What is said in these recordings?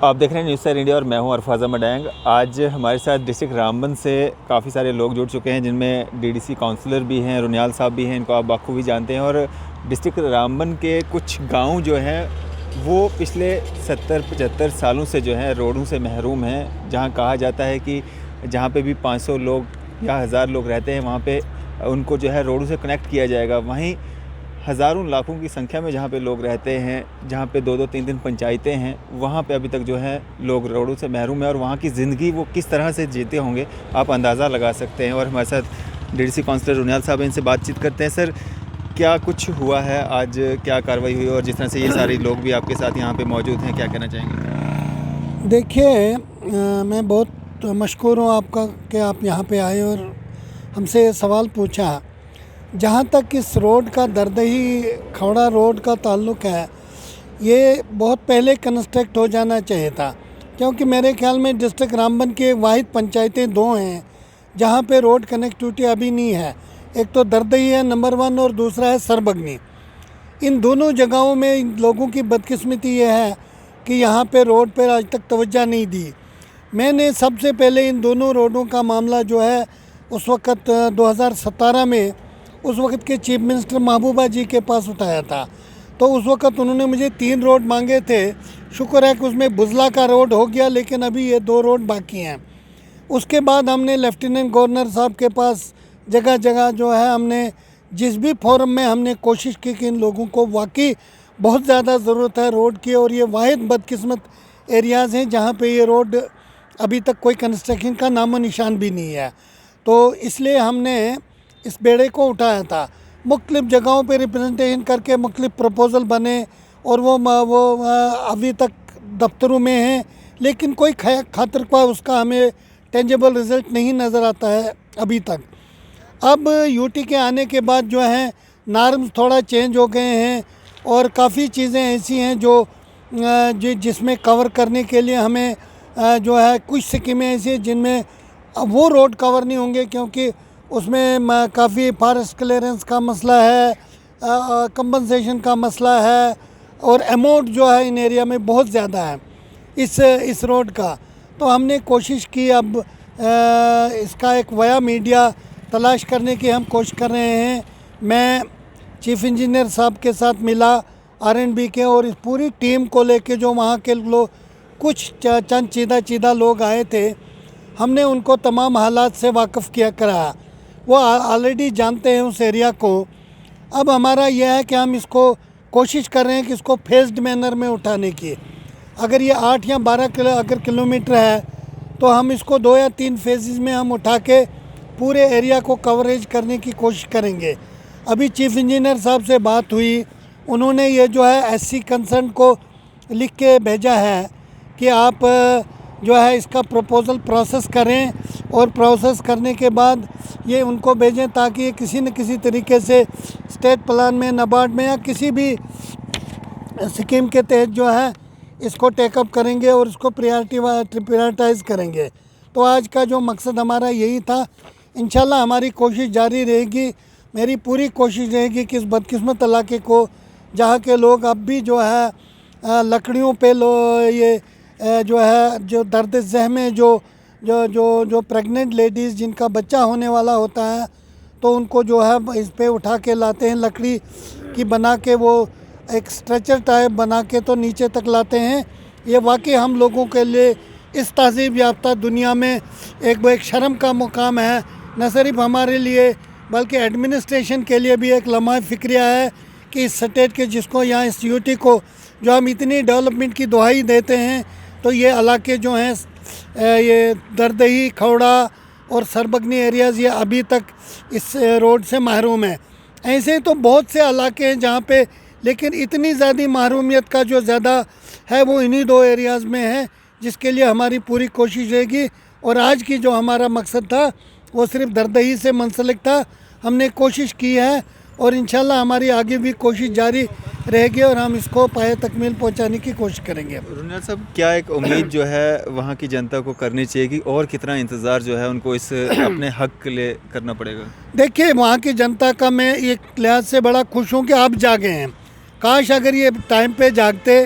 आप देख रहे हैं न्यूज़ सर इंडिया और मैं हूं अरफाज मडैंग। आज हमारे साथ डिस्ट्रिक्ट रामबन से काफ़ी सारे लोग जुड़ चुके हैं, जिनमें डीडीसी काउंसलर भी हैं, रुनियाल साहब भी हैं, इनको आप बखूबी जानते हैं। और डिस्ट्रिक्ट रामबन के कुछ गांव जो हैं वो पिछले 70-75 सालों से जो है रोडों से महरूम हैं। जहां कहा जाता है कि जहां पे भी 500 लोग या 1000 लोग रहते हैं वहाँ पे उनको जो है रोडों से कनेक्ट किया जाएगा। वहीं हज़ारों लाखों की संख्या में जहाँ पे लोग रहते हैं, जहाँ पे 2-2 3-3 पंचायतें हैं, वहाँ पे अभी तक जो है लोग रोडों से महरूम हैं। और वहाँ की ज़िंदगी वो किस तरह से जीते होंगे आप अंदाज़ा लगा सकते हैं। और हमारे साथ डीडीसी काउंसलर रुनियाल साहब हैं, इनसे बातचीत करते हैं। सर, क्या कुछ हुआ है आज, क्या कार्रवाई हुई, और जिस तरह से ये सारे लोग भी आपके साथ यहाँ पर मौजूद हैं, क्या कहना चाहेंगे? देखिए, मैं बहुत मशकूर हूँ आपका कि आप यहाँ पे आए और हमसे सवाल पूछा। जहाँ तक इस रोड का दरदही खौड़ा रोड का ताल्लुक़ है, ये बहुत पहले कंस्ट्रक्ट हो जाना चाहिए था, क्योंकि मेरे ख्याल में डिस्ट्रिक्ट रामबन के वाहिद पंचायतें 2 हैं जहाँ पे रोड कनेक्टिविटी अभी नहीं है। एक तो दरदही है नंबर 1 और दूसरा है सरबगनी। इन दोनों जगहों में इन लोगों की बदकिस्मती ये है कि यहाँ पे रोड पर आज तक तवज्जो नहीं दी। मैंने सबसे पहले इन दोनों रोडों का मामला जो है उस वक़्त 2017 में उस वक़्त के चीफ मिनिस्टर महबूबा जी के पास उठाया था। तो उस वक़्त उन्होंने मुझे 3 रोड मांगे थे। शुक्र है कि उसमें बुज़ला का रोड हो गया, लेकिन अभी ये 2 रोड बाकी हैं। उसके बाद हमने लेफ्टिनेंट गवर्नर साहब के पास जगह जगह जो है हमने जिस भी फोरम में हमने कोशिश की कि इन लोगों को वाकई बहुत ज़्यादा ज़रूरत है रोड की, और ये वाहिद बदकिस्मत एरियाज़ हैं जहाँ पे ये रोड अभी तक कोई कंस्ट्रक्शन का नामो निशान भी नहीं है। तो इसलिए हमने इस बेड़े को उठाया था। मुख्तलिफ़ जगहों पे रिप्रेजेंटेशन करके मुख्तलिफ़ प्रपोज़ल बने और वो अभी तक दफ्तरों में हैं, लेकिन कोई खातिर ख्वाह उसका हमें टेंजेबल रिज़ल्ट नहीं नज़र आता है अभी तक। अब यूटी के आने के बाद जो है नॉर्म्स थोड़ा चेंज हो गए हैं और काफ़ी चीज़ें ऐसी हैं जो जिसमें कवर करने के लिए हमें जो है कुछ स्कीमें ऐसी हैं जिनमें वो रोड कवर नहीं होंगे, क्योंकि उसमें काफ़ी फॉरेस्ट क्लियरेंस का मसला है, कंपनसेशन का मसला है, और अमाउंट जो है इन एरिया में बहुत ज़्यादा है इस रोड का। तो हमने कोशिश की, अब इसका एक वया मीडिया तलाश करने की हम कोशिश कर रहे हैं। मैं चीफ इंजीनियर साहब के साथ मिला R&B के, और इस पूरी टीम को लेके जो वहाँ के लोग कुछ चंद चीदा लोग आए थे, हमने उनको तमाम हालात से वाकिफ़ किया कराया। वो ऑलरेडी जानते हैं उस एरिया को। अब हमारा यह है कि हम इसको कोशिश कर रहे हैं कि इसको फेज्ड मैनर में उठाने की। अगर ये 8 या 12 किलोमीटर है तो हम इसको 2 या 3 फेजेस में हम उठा के पूरे एरिया को कवरेज करने की कोशिश करेंगे। अभी चीफ इंजीनियर साहब से बात हुई, उन्होंने ये जो है SC कंसर्न को लिख के भेजा है कि आप जो है इसका प्रपोज़ल प्रोसेस करें, और प्रोसेस करने के बाद ये उनको भेजें ताकि ये किसी न किसी तरीके से स्टेट प्लान में, नाबार्ड में या किसी भी स्कीम के तहत जो है इसको टेकअप करेंगे और इसको प्रायोरिटाइज़ करेंगे। तो आज का जो मकसद हमारा यही था। इंशाल्लाह हमारी कोशिश जारी रहेगी। मेरी पूरी कोशिश रहेगी कि इस बदकिस्मत इलाके को, जहाँ के लोग अब भी जो है लकड़ियों पे ये जो है जो दर्द ज़हम जो प्रेग्नेंट लेडीज़ जिनका बच्चा होने वाला होता है, तो उनको जो है इस पे उठा के लाते हैं, लकड़ी की बना के वो एक स्ट्रेचर टाइप बना के तो नीचे तक लाते हैं। ये वाकई हम लोगों के लिए इस तहज़ीब याफ्ता दुनिया में एक शर्म का मुकाम है, न सिर्फ हमारे लिए बल्कि एडमिनिस्ट्रेशन के लिए भी एक लम्हा फ़िक्रिया है कि इस स्टेट के जिसको यहाँ इस यूटी को जो हम इतनी डेवलपमेंट की दुहाई देते हैं, तो ये इलाके जो हैं ये दरदही, खौड़ा और सरबगनी एरियाज़ ये अभी तक इस रोड से महरूम है। ऐसे तो बहुत से इलाके हैं जहाँ पे, लेकिन इतनी ज़्यादा महरूमियत का जो ज़्यादा है वो इन्हीं 2 एरियाज़ में है, जिसके लिए हमारी पूरी कोशिश रहेगी। और आज की जो हमारा मकसद था वो सिर्फ दरदही से मुंसलिक था। हमने कोशिश की है और इंशाल्लाह हमारी आगे भी कोशिश जारी रहेगी और हम इसको पाए तकमील पहुंचाने की कोशिश करेंगे। रुनियाल साहब, क्या एक उम्मीद जो है वहाँ की जनता को करनी चाहिए कि और कितना इंतज़ार जो है उनको इस अपने हक के लिए करना पड़ेगा? देखिए, वहाँ की जनता का मैं एक लिहाज से बड़ा खुश हूँ कि आप जागे हैं। काश अगर ये टाइम पे जागते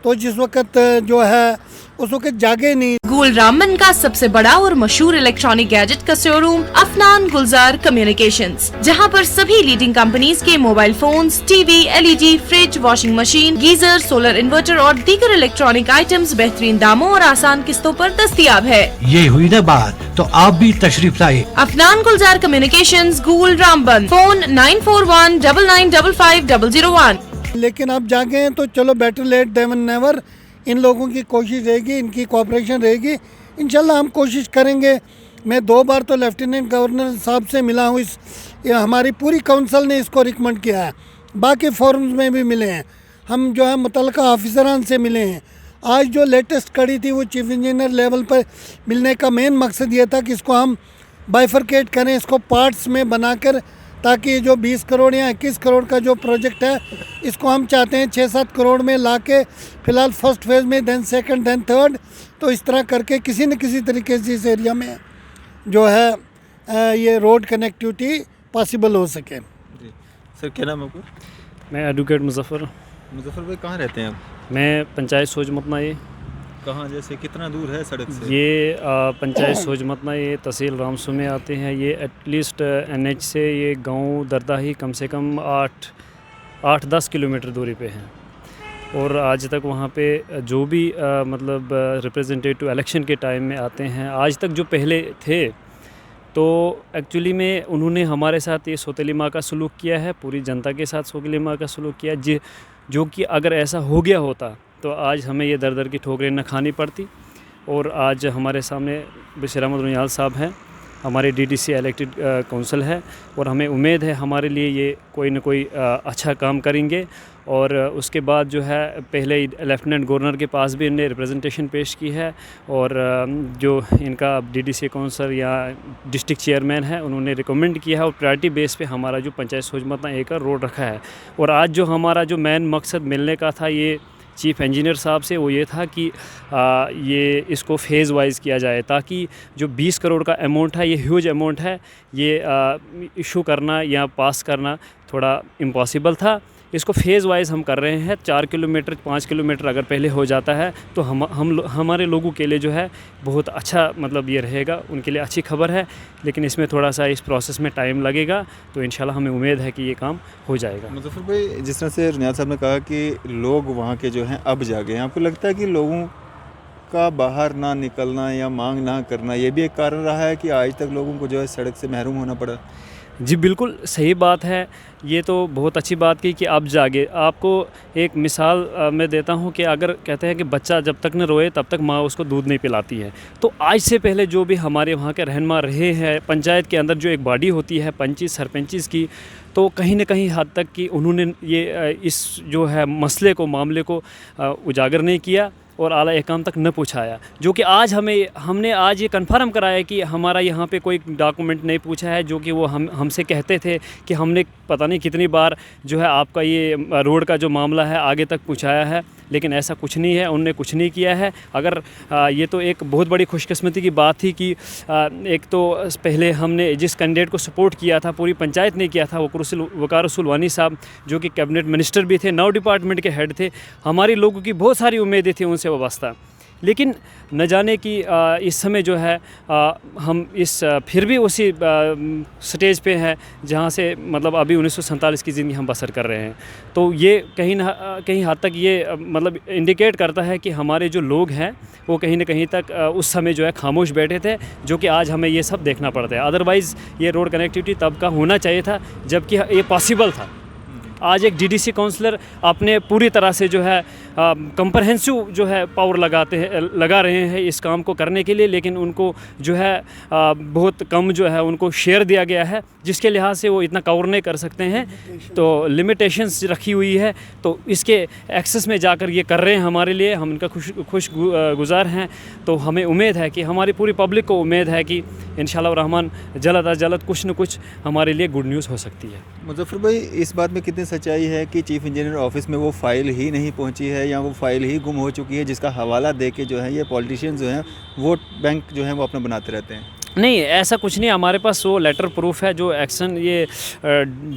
तो जिस वक्त जो है उस वक्त जागे नहीं। गोल रामबन का सबसे बड़ा और मशहूर इलेक्ट्रॉनिक गैजेट का शोरूम अफनान गुलजार कम्युनिकेशंस, जहां पर सभी लीडिंग कंपनीज के mobile phones, TV, LED, fridge, washing machine, geyser, solar inverter और दीगर इलेक्ट्रॉनिक आइटम्स बेहतरीन दामों और आसान किस्तों पर दस्तयाब है। ये हुई ना बात, तो आप भी तशरीफ लाए। अफनान गुलजार कम्युनिकेशंस, गोल रामबन, फोन 9419995001। लेकिन अब जागे हैं तो चलो बेटर लेट देन नेवर। इन लोगों की कोशिश रहेगी, इनकी कोऑपरेशन रहेगी, इंशाल्लाह हम कोशिश करेंगे। मैं 2 बार तो लेफ्टिनेंट गवर्नर साहब से मिला हूँ, हमारी पूरी काउंसिल ने इसको रिकमेंड किया है, बाकी फोरम्स में भी मिले हैं, हम जो है मुतल्लिका ऑफिसरान से मिले हैं। आज जो लेटेस्ट कड़ी थी वो चीफ इंजीनियर लेवल पर मिलने का मेन मकसद ये था कि इसको हम बाइफरकेट करें, इसको पार्ट्स में बनाकर, ताकि जो 20 करोड़ या 21 करोड़ का जो प्रोजेक्ट है इसको हम चाहते हैं 6-7 करोड़ में लाके, फ़िलहाल फर्स्ट फेज़ में, देन सेकंड, देन थर्ड, तो इस तरह करके किसी न किसी तरीके से इस एरिया में जो है ये रोड कनेक्टिविटी पॉसिबल हो सके। जी सर, क्या नाम है आपका? मैं एडवोकेट मुजफ्फर। मुजफ्फर भाई, कहाँ रहते हैं आप? मैं पंचायत सोजमतना, ये कहाँ, जैसे कितना दूर है सड़क से? ये पंचायत सोजमतना, ये तहसील रामसू में आते हैं। ये एटलीस्ट NH से ये गांव दरदाही कम से कम 8-10 किलोमीटर दूरी पे हैं। और आज तक वहाँ पे जो भी मतलब रिप्रेजेंटेटिव इलेक्शन के टाइम में आते हैं, आज तक जो पहले थे, तो एक्चुअली में उन्होंने हमारे साथ ये सौतेली माँ का सलूक किया है, पूरी जनता के साथ सौतेली माँ का सलूक किया, जो कि अगर ऐसा हो गया होता तो आज हमें ये दर दर की ठोकरें न खानी पड़ती। और आज हमारे सामने बशीर अहमद रुनियाल साहब हैं, हमारे DDC इलेक्टेड काउंसिल है, और हमें उम्मीद है हमारे लिए ये कोई न कोई अच्छा काम करेंगे। और उसके बाद जो है पहले लेफ्टिनेंट गवर्नर के पास भी इन्हें रिप्रेजेंटेशन पेश की है, और जो इनका DDC काउंसिल या डिस्ट्रिक्ट चेयरमैन है उन्होंने रिकमेंड किया है, और प्रायोरिटी बेस पे हमारा जो पंचायत सोजमतना एक रोड रखा है। और आज जो हमारा जो मेन मकसद मिलने का था ये चीफ़ इंजीनियर साहब से, वो ये था कि ये इसको फ़ेज़ वाइज किया जाए, ताकि जो 20 करोड़ का अमाउंट है, ये ह्यूज अमाउंट है, ये इशू करना या पास करना थोड़ा इम्पॉसिबल था। इसको फ़ेज़ वाइज हम कर रहे हैं। 4 किलोमीटर 5 किलोमीटर अगर पहले हो जाता है तो हमारे लोगों के लिए जो है बहुत अच्छा, मतलब ये रहेगा, उनके लिए अच्छी खबर है। लेकिन इसमें थोड़ा सा इस प्रोसेस में टाइम लगेगा, तो इंशाल्लाह हमें उम्मीद है कि ये काम हो जाएगा। मुजफ्फर भाई, जिस तरह से रुनियाल साहब ने कहा कि लोग वहाँ के जो हैं अब जागे हैं, आपको लगता है कि लोगों का बाहर ना निकलना या मांग ना करना ये भी एक कारण रहा है कि आज तक लोगों को जो है सड़क से महरूम होना पड़ा? जी बिल्कुल सही बात है, ये तो बहुत अच्छी बात की कि अब जागे। आपको एक मिसाल मैं देता हूँ कि अगर कहते हैं कि बच्चा जब तक न रोए तब तक माँ उसको दूध नहीं पिलाती है, तो आज से पहले जो भी हमारे वहाँ के रहनुमा रहे हैं, पंचायत के अंदर जो एक बॉडी होती है पंचिस सरपंचिस की, तो कहीं न कहीं हद तक कि उन्होंने ये इस जो है मसले को, मामले को उजागर नहीं किया और आला एहकाम तक न पहुँचाया। जो कि आज हमने आज ये कन्फर्म कराया कि हमारा यहाँ पे कोई डॉक्यूमेंट नहीं पूछा है, जो कि वो हमसे कहते थे कि हमने पता नहीं कितनी बार जो है आपका ये रोड का जो मामला है आगे तक पहुँचाया है, लेकिन ऐसा कुछ नहीं है, उनने कुछ नहीं किया है। अगर ये तो एक बहुत बड़ी खुशकिस्मती की बात थी कि एक तो पहले हमने जिस कैंडिडेट को सपोर्ट किया था पूरी पंचायत ने किया था, वकार रसूल वानी साहब, जो कि कैबिनेट मिनिस्टर भी थे, 9 डिपार्टमेंट के हेड थे। हमारी लोगों की बहुत सारी उम्मीदें थी उनसे वाबस्ता, लेकिन न जाने कि इस समय जो है हम फिर भी उसी स्टेज पे हैं जहाँ से मतलब अभी 1947 की ज़िंदगी हम बसर कर रहे हैं। तो ये कहीं ना कहीं हद तक ये मतलब इंडिकेट करता है कि हमारे जो लोग हैं वो कहीं ना कहीं तक उस समय जो है खामोश बैठे थे, जो कि आज हमें ये सब देखना पड़ता है। अदरवाइज़ ये रोड कनेक्टिविटी तब का होना चाहिए था जबकि ये पॉसिबल था। आज एक DDC काउंसलर अपने पूरी तरह से जो है कंप्रहेंसिव जो है पावर लगा रहे हैं इस काम को करने के लिए, लेकिन उनको जो है बहुत कम जो है उनको शेयर दिया गया है, जिसके लिहाज से वो इतना कवर नहीं कर सकते हैं। तो लिमिटेशंस रखी हुई है, तो इसके एक्सेस में जाकर ये कर रहे हैं हमारे लिए, हम इनका खुश गुज़ार हैं। तो हमें उम्मीद है कि हमारी पूरी पब्लिक को उम्मीद है कि इंशाल्लाह रहमान जल्द अज जल्द कुछ न कुछ हमारे लिए गुड न्यूज़ हो सकती है। मुजफ्फर भाई, इस बात में कितनी सच्चाई है कि चीफ़ इंजीनियर ऑफिस में वो फ़ाइल ही नहीं पहुंची है या वो फ़ाइल ही गुम हो चुकी है, जिसका हवाला दे के जो है ये पॉलिटिशियन जो हैं वोट बैंक जो है वो अपना बनाते रहते हैं? नहीं, ऐसा कुछ नहीं। हमारे पास वो लेटर प्रूफ है, जो एक्शन ये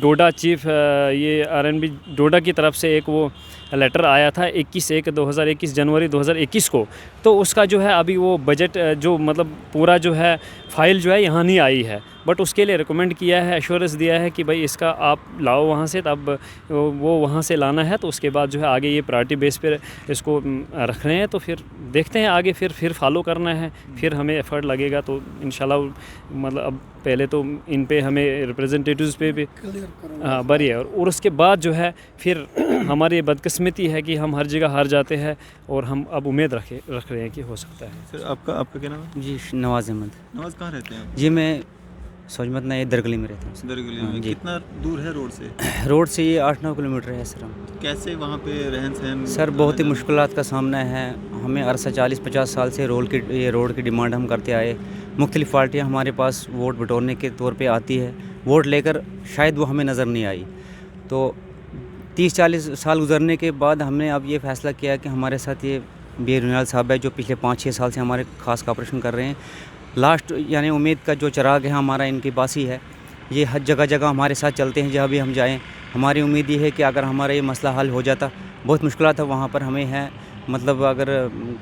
डोडा चीफ ये RNB डोडा की तरफ से एक वो लेटर आया था 21/1/2021 जनवरी 2021 को, तो उसका जो है अभी वो बजट जो मतलब पूरा जो है फ़ाइल जो है यहाँ नहीं आई है, बट उसके लिए रिकमेंड किया है, एश्योरेंस दिया है कि भाई इसका आप लाओ वहाँ से, तब वो वहाँ से लाना है, तो उसके बाद जो है आगे ये प्रायोरिटी बेस पर इसको रख रहे हैं। तो फिर देखते हैं आगे फिर फॉलो करना है, फिर हमें एफर्ट लगेगा तो इंशाल्लाह मतलब अब पहले तो इन पे हमें रिप्रेजेंटेटिव्स पे भी बरी है, और उसके बाद जो है फिर हमारी बदकिस्मती है कि हम हर जगह हार जाते हैं, और हम अब उम्मीद रख रहे हैं कि हो सकता है। सर आपका क्या नाम है? जी नवाज़ अहमद। नवाज, कहाँ रहते हैं आप? जी मैं सोजमत ना ये दरगली में रहता हूँ। दरगली में। जी। कितना दूर है रोड से? रोड से ये 8-9 किलोमीटर है सर। हम कैसे वहाँ पे रहन सहन? सर बहुत ही मुश्किलात का सामना है हमें। अरसा 40-50 साल से ये रोड की डिमांड हम करते आए। मुख्तलिफ़ पार्टियाँ हमारे पास वोट बटोरने के तौर पे आती है, वोट लेकर शायद वो हमें नज़र नहीं आई। तो 30-40 साल गुजरने के बाद हमने अब ये फ़ैसला किया कि हमारे साथ ये बी रुनियाल साहब है, जो पिछले 5-6 साल से हमारे ख़ास कॉपरेशन कर रहे हैं। लास्ट यानी उम्मीद का जो चिराग है हमारा इनके पास ही है। ये हर जगह जगह हमारे साथ चलते हैं जहाँ भी हम जाएं। हमारी उम्मीद ये है कि अगर हमारा ये मसला हल हो जाता, बहुत मुश्किलात है वहाँ पर हमें है, मतलब अगर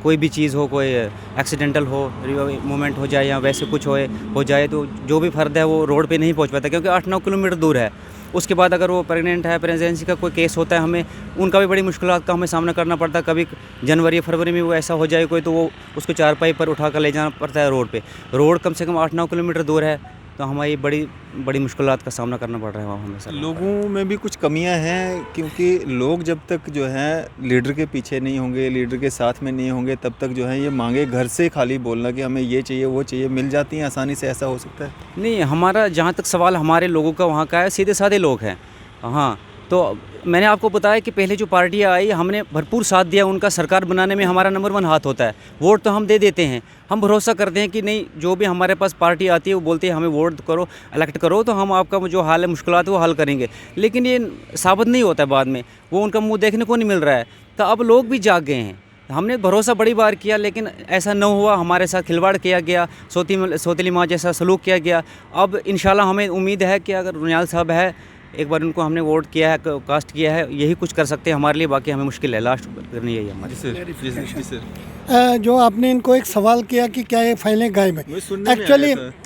कोई भी चीज़ हो, कोई एक्सीडेंटल हो, मूवमेंट हो जाए या वैसे कुछ हो जाए, तो जो भी फ़र्द है वो रोड पे नहीं पहुँच पाता, क्योंकि 8-9 किलोमीटर दूर है। उसके बाद अगर वो प्रेगनेंट है, प्रेगनेंसी का कोई केस होता है, हमें उनका भी बड़ी मुश्किलात का हमें सामना करना पड़ता है। कभी जनवरी फरवरी में वो ऐसा हो जाए कोई, तो वो उसको चारपाई पर उठा कर ले जाना पड़ता है रोड पे। रोड कम से कम 8-9 किलोमीटर दूर है, तो हमारी बड़ी मुश्किलात का सामना करना पड़ रहा है वहाँ हमें सर। लोगों में भी कुछ कमियां हैं, क्योंकि लोग जब तक जो है लीडर के पीछे नहीं होंगे, लीडर के साथ में नहीं होंगे, तब तक जो है ये मांगे घर से खाली बोलना कि हमें ये चाहिए वो चाहिए मिल जाती हैं आसानी से, ऐसा हो सकता है? नहीं, हमारा जहाँ तक सवाल हमारे लोगों का वहाँ का है, सीधे साधे लोग हैं। हाँ, तो मैंने आपको बताया कि पहले जो पार्टियाँ आई हमने भरपूर साथ दिया उनका। सरकार बनाने में हमारा नंबर 1 हाथ होता है। वोट तो हम दे देते हैं, हम भरोसा करते हैं कि नहीं, जो भी हमारे पास पार्टी आती है वो बोलती है हमें वोट करो, इलेक्ट करो, तो हम आपका जो हाल है, मुश्किलात है वो हल करेंगे। लेकिन ये साबित नहीं होता है बाद में, वो उनका मुँह देखने को नहीं मिल रहा है। तो अब लोग भी जाग गए हैं। हमने भरोसा बड़ी बार किया, लेकिन ऐसा न हुआ, हमारे साथ खिलवाड़ किया गया, सौतेली माँ जैसा सलूक किया गया। अब इंशाल्लाह हमें उम्मीद है कि अगर रुनियाल साहब है, एक बार उनको हमने वोट किया है, कास्ट किया है, यही कुछ कर सकते हैं हमारे लिए, बाकी हमें मुश्किल है, लास्ट करनी है हमारी। सर जो आपने इनको एक सवाल किया कि क्या ये फाइलें गायब हैं,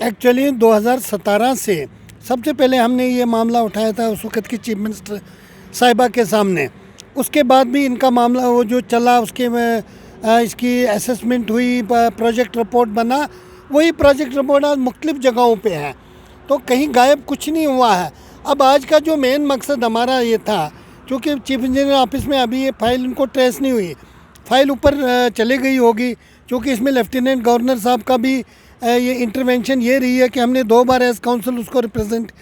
एक्चुअली 2017 से सबसे पहले हमने ये मामला उठाया था उस वक्त की चीफ मिनिस्टर साहिबा के सामने। उसके बाद भी इनका मामला वो जो चला, उसके में इसकी असेसमेंट हुई, प्रोजेक्ट रिपोर्ट बना, वही प्रोजेक्ट रिपोर्ट आज मुख्तलिफ़ जगहों पे है, तो कहीं गायब कुछ नहीं हुआ है। अब आज का जो मेन मकसद हमारा ये था, क्योंकि चीफ इंजीनियर ऑफिस में अभी ये फाइल इनको ट्रेस नहीं हुई, फाइल ऊपर चली गई होगी, क्योंकि इसमें लेफ्टिनेंट गवर्नर साहब का भी ये इंटरवेंशन ये रही है कि हमने 2 बार एज काउंसिल उसको रिप्रेजेंट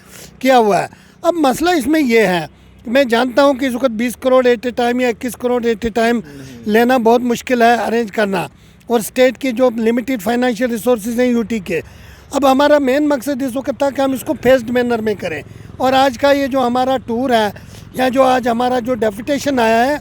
किया हुआ है। अब मसला इसमें यह है, मैं जानता हूँ कि इस वक्त 20 करोड़ एट ए टाइम या 21 करोड़ एट ए टाइम लेना बहुत मुश्किल है अरेंज करना, और स्टेट की जो लिमिटेड फाइनेंशियल रिसोर्सेज हैं यूटी के। अब हमारा मेन मकसद इस वक्त था कि हम इसको फेस्ड मैनर में करें, और आज का ये जो हमारा टूर है या जो आज हमारा जो डेपुटेशन आया है,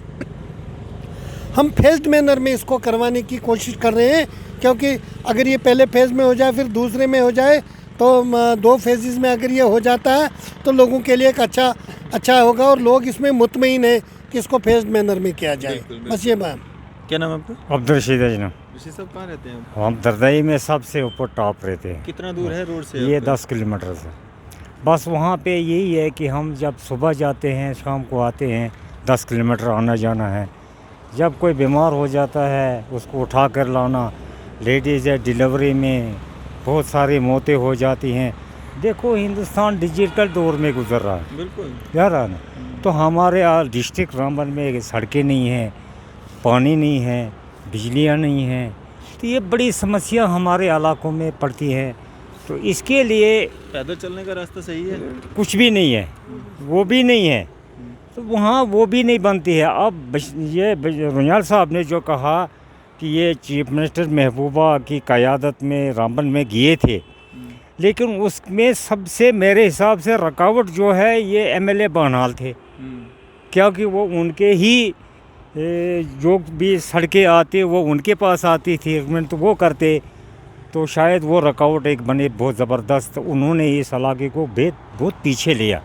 हम फेस्ड मैनर में इसको करवाने की कोशिश कर रहे हैं। क्योंकि अगर ये पहले फेज़ में हो जाए, फिर दूसरे में हो जाए, तो 2 फेजेस में अगर ये हो जाता है तो लोगों के लिए एक अच्छा होगा, और लोग इसमें मुतमईन है कि इसको फेस्ड मैनर में किया जाए। बस ये बात। क्या नाम है आपका? अब्दुल रशीद अजनम। ऋषि साहब कहाँ रहते हैं? हम दरदई में सबसे ऊपर टॉप रहते हैं। कितना दूर है रोड से? ये 10 किलोमीटर से। बस वहाँ पे यही है कि हम जब सुबह जाते हैं, शाम को आते हैं, 10 किलोमीटर आना जाना है। जब कोई बीमार हो जाता है उसको उठा कर लाना, लेडीज़ है डिलीवरी में बहुत सारी मौतें हो जाती हैं। देखो हिंदुस्तान डिजिटल दौर में गुजर रहा है, बिल्कुल यार है ना। तो हमारे डिस्ट्रिक्ट रामबन में सड़कें नहीं हैं, पानी नहीं है, बिजलियाँ नहीं हैं, तो ये बड़ी समस्या हमारे इलाकों में पड़ती है। तो इसके लिए पैदल चलने का रास्ता सही है? कुछ भी नहीं है, वो भी नहीं है, तो वहाँ वो भी नहीं बनती है। अब ये रुनियाल साहब ने जो कहा कि ये चीफ मिनिस्टर महबूबा की क़यादत में रामबन में गए थे, लेकिन उसमें सबसे मेरे हिसाब से रुकावट जो है ये एमएलए बहनाल थे, क्योंकि वो उनके ही जो भी सड़कें आती वो उनके पास आती थी, तो वो करते, तो शायद वो रुकावट एक बने बहुत ज़बरदस्त। उन्होंने इस इलाके को बहुत पीछे लिया,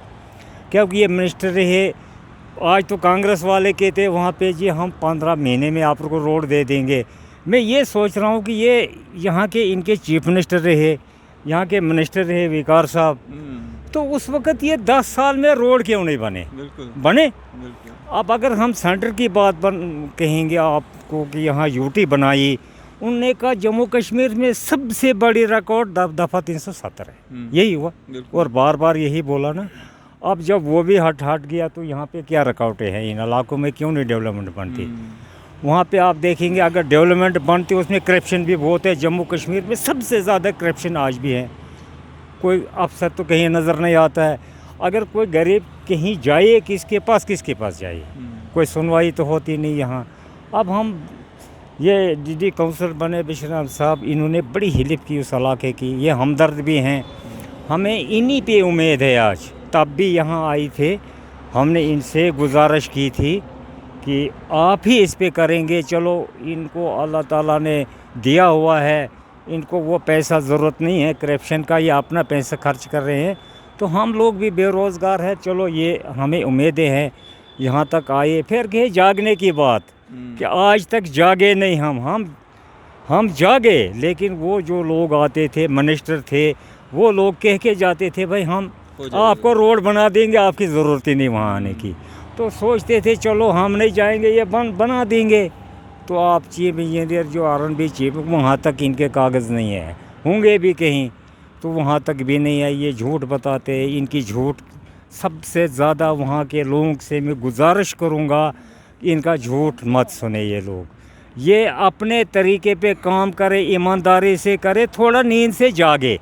क्योंकि ये मिनिस्टर रहे आज तो कांग्रेस वाले कहते वहाँ पे जी हम 15 महीने में आपको रोड दे देंगे। मैं ये सोच रहा हूँ कि ये यहाँ के इनके चीफ मिनिस्टर रहे, यहाँ के मिनिस्टर रहे विकार साहब, तो उस वक़्त ये 10 साल में रोड क्यों नहीं बने? बिल्कुल बने। बिल्कुल। अब अगर हम सेंटर की बात कहेंगे आपको कि यहाँ यूटी बनाई, उनने कहा जम्मू कश्मीर में सबसे बड़ी रिकॉर्ड दफ़ा 370 है, यही हुआ और बार बार यही बोला ना। अब जब वो भी हट गया तो यहाँ पे क्या रुकावटें हैं? इन इलाकों में क्यों नहीं डेवलपमेंट बनती? वहाँ पे आप देखेंगे अगर डेवलपमेंट बनती उसमें करप्शन भी बहुत है। जम्मू कश्मीर में सबसे ज़्यादा करप्शन आज भी है, कोई अफसर तो कहीं नज़र नहीं आता है। अगर कोई गरीब कहीं जाए किसके पास जाए, कोई सुनवाई तो होती नहीं यहाँ। अब हम ये डी काउंसिलर बने बिशराम साहब, इन्होंने बड़ी हेल्प की उस इलाके की, ये हमदर्द भी हैं। हमें इन्हीं पे उम्मीद है। आज तब भी यहाँ आई थे, हमने इनसे गुजारिश की थी कि आप ही इस पे करेंगे। चलो इनको अल्लाह ताला ने दिया हुआ है, इनको वो पैसा ज़रूरत नहीं है करप्शन का, ये अपना पैसा खर्च कर रहे हैं। तो हम लोग भी बेरोज़गार हैं, चलो ये हमें उम्मीदें हैं। यहाँ तक आए, फिर गए जागने की बात कि आज तक जागे नहीं हम जागे, लेकिन वो जो लोग आते थे मिनिस्टर थे, वो लोग कह के जाते थे भाई हम आपको रोड बना देंगे, आपकी ज़रूरत ही नहीं वहाँ आने की। तो सोचते थे चलो हम नहीं जाएंगे, ये बना देंगे। तो आप चीफ इंजीनियर जो R&B चीफ, वहाँ तक इनके कागज़ नहीं है, होंगे भी कहीं तो वहाँ तक भी नहीं है। ये झूठ बताते हैं, इनकी झूठ सबसे ज़्यादा वहाँ के लोगों से मैं गुजारिश करूँगा इनका झूठ मत सुने। ये लोग ये अपने तरीके पे काम करे, ईमानदारी से करे, थोड़ा नींद से जागे।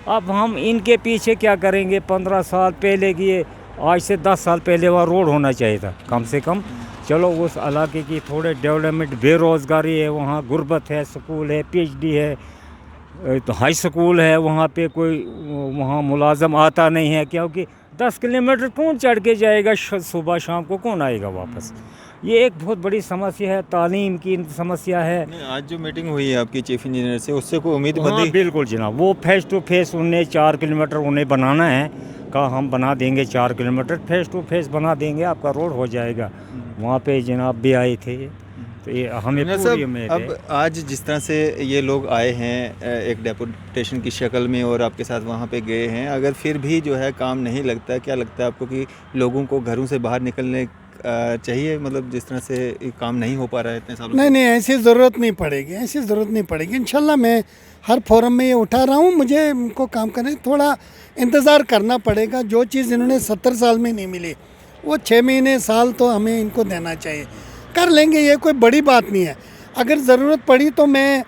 अब हम इनके पीछे क्या करेंगे? 15 साल पहले की, आज से 10 साल पहले वहाँ रोड होना चाहिए था कम से कम। चलो उस इलाके की थोड़े डेवलपमेंट, बेरोज़गारी है, वहाँ गुर्बत है, स्कूल है, PhD है, तो हाई स्कूल है, वहाँ पे कोई वहाँ मुलाजम आता नहीं है, क्योंकि 10 किलोमीटर कौन चढ़ के जाएगा? सुबह शाम को कौन आएगा वापस? ये एक बहुत बड़ी समस्या है, तालीम की समस्या है। आज जो मीटिंग हुई है आपकी चीफ इंजीनियर से, उससे कोई उम्मीद हाँ बंधी? बिल्कुल जनाब, वो फेस टू फेस उन्हें 4 किलोमीटर उन्हें बनाना है, कहा हम बना देंगे 4 किलोमीटर फेस टू फेस बना देंगे, आपका रोड हो जाएगा। वहाँ पे जनाब भी आए थे, तो ये हमें पूरी उम्मीद है। अब आज जिस तरह से ये लोग आए हैं एक डेपुटेशन की शक्ल में और आपके साथ वहाँ पे गए हैं, अगर फिर भी जो है काम नहीं लगता, क्या लगता है आपको कि लोगों को घरों से बाहर निकलने चाहिए? मतलब जिस तरह से ये काम नहीं हो पा रहा है इतने सालों से। नहीं, ऐसी ज़रूरत नहीं पड़ेगी। इंशाल्लाह मैं हर फोरम में ये उठा रहा हूँ। मुझे इनको काम करने थोड़ा इंतज़ार करना पड़ेगा। जो चीज़ इन्होंने 70 साल में नहीं मिली, वो 6 महीने साल तो हमें इनको देना चाहिए। कर लेंगे, ये कोई बड़ी बात नहीं है। अगर ज़रूरत पड़ी तो मैं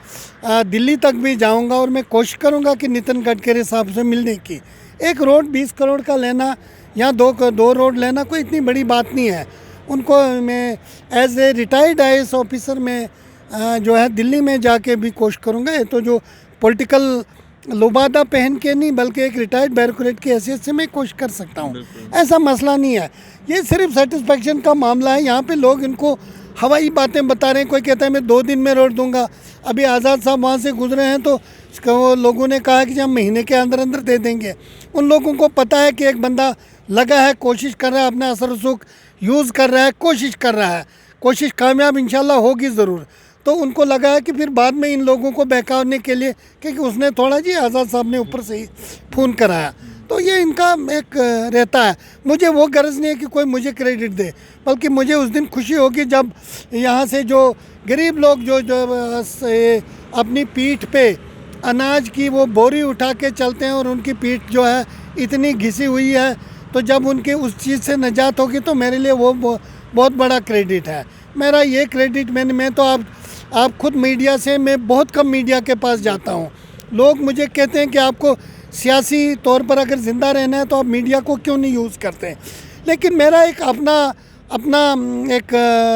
दिल्ली तक भी जाऊंगा और मैं कोशिश करूंगा कि नितिन गडकरी साहब से मिलने की। एक रोड 20 करोड़ का लेना या दो रोड लेना कोई इतनी बड़ी बात नहीं है। उनको मैं as a retired IAS officer में जो है दिल्ली में जाके भी कोशिश करूंगा। ये तो जो पॉलिटिकल लुबादा पहन के नहीं, बल्कि एक रिटायर्ड ब्यूरोक्रेट की हैसियत से मैं कोशिश कर सकता हूँ। ऐसा मसला नहीं है, ये सिर्फ सेटिस्फेक्शन का मामला है। यहाँ पे लोग इनको हवाई बातें बता रहे हैं। कोई कहता है मैं 2 दिन में रोड दूंगा। अभी आज़ाद साहब वहाँ से गुजरे हैं तो वो लोगों ने कहा कि हम महीने के अंदर अंदर दे देंगे। उन लोगों को पता है कि एक बंदा लगा है, कोशिश कर रहा है, अपना असर सुख यूज़ कर रहा है, कोशिश कर रहा है, कोशिश कामयाब इंशाल्लाह होगी ज़रूर। तो उनको लगा है कि फिर बाद में इन लोगों को बहकाने के लिए, क्योंकि उसने थोड़ा जी आज़ाद साहब ने ऊपर से ही फ़ोन कराया, तो ये इनका एक रहता है। मुझे वो गर्ज़ नहीं है कि कोई मुझे क्रेडिट दे, बल्कि मुझे उस दिन खुशी होगी जब यहाँ से जो गरीब लोग जो अपनी पीठ पे अनाज की वो बोरी उठा के चलते हैं और उनकी पीठ जो है इतनी घिसी हुई है, तो जब उनके उस चीज़ से निजात होगी तो मेरे लिए वो बहुत बड़ा क्रेडिट है। मेरा ये क्रेडिट मैं तो आप खुद मीडिया से, मैं बहुत कम मीडिया के पास जाता हूँ। लोग मुझे कहते हैं कि आपको सियासी तौर पर अगर ज़िंदा रहना है तो आप मीडिया को क्यों नहीं यूज़ करते हैं। लेकिन मेरा एक अपना एक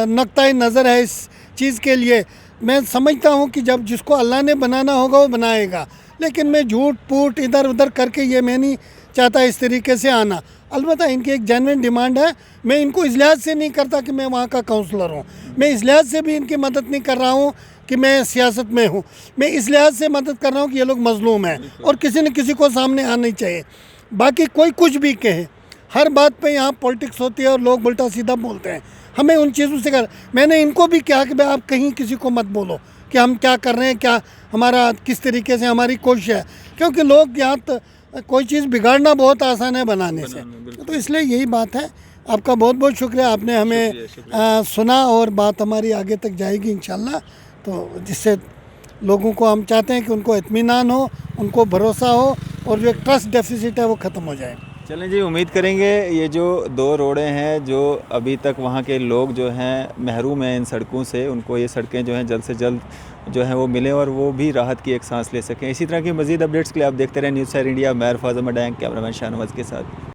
नुक्ता नज़र है इस चीज़ के लिए। मैं समझता हूँ कि जब जिसको अल्लाह ने बनाना होगा वो बनाएगा, लेकिन मैं झूठ पूट इधर उधर करके ये मैं नहीं चाहता इस तरीके से आना। अलबत्ता इनकी एक जेन्युइन डिमांड है। मैं इनको इस लिहाज से नहीं करता कि मैं वहाँ का काउंसलर हूँ, मैं इस लिहाज से भी इनकी मदद नहीं कर रहा हूँ कि मैं सियासत में हूँ। मैं इस लिहाज से मदद कर रहा हूँ कि ये लोग मजलूम हैं और किसी न किसी को सामने आना चाहिए। बाकी कोई कुछ भी कहे, हर बात पे यहाँ पॉलिटिक्स होती है और लोग उल्टा सीधा बोलते हैं। हमें उन चीज़ों से मैंने इनको भी कहा कि भाई आप कहीं किसी को मत बोलो कि हम क्या कर रहे हैं, क्या हमारा किस तरीके से हमारी कोशिश है, क्योंकि लोग यहाँ कोई चीज़ बिगाड़ना बहुत आसान है बनाने से। तो इसलिए यही बात है। आपका बहुत बहुत शुक्रिया, आपने हमें सुना और बात हमारी आगे तक जाएगी इंशाल्लाह। तो जिससे लोगों को हम चाहते हैं कि उनको इत्मीनान हो, उनको भरोसा हो और जो एक ट्रस्ट डेफिसिट है वो ख़त्म हो जाए। चलें जी, उम्मीद करेंगे ये जो 2 रोडें हैं जो अभी तक वहाँ के लोग जो हैं महरूम हैं इन सड़कों से, उनको ये सड़कें जो हैं जल्द से जल्द जो हैं वो मिलें और वो भी राहत की एक सांस ले सकें। इसी तरह की मज़ीद अपडेट्स के लिए आप देखते रहें न्यूज़ 4 इंडिया। मैं अरफाज़ अहमद डैंग, कैमरामैन शाहनवाज़ के साथ।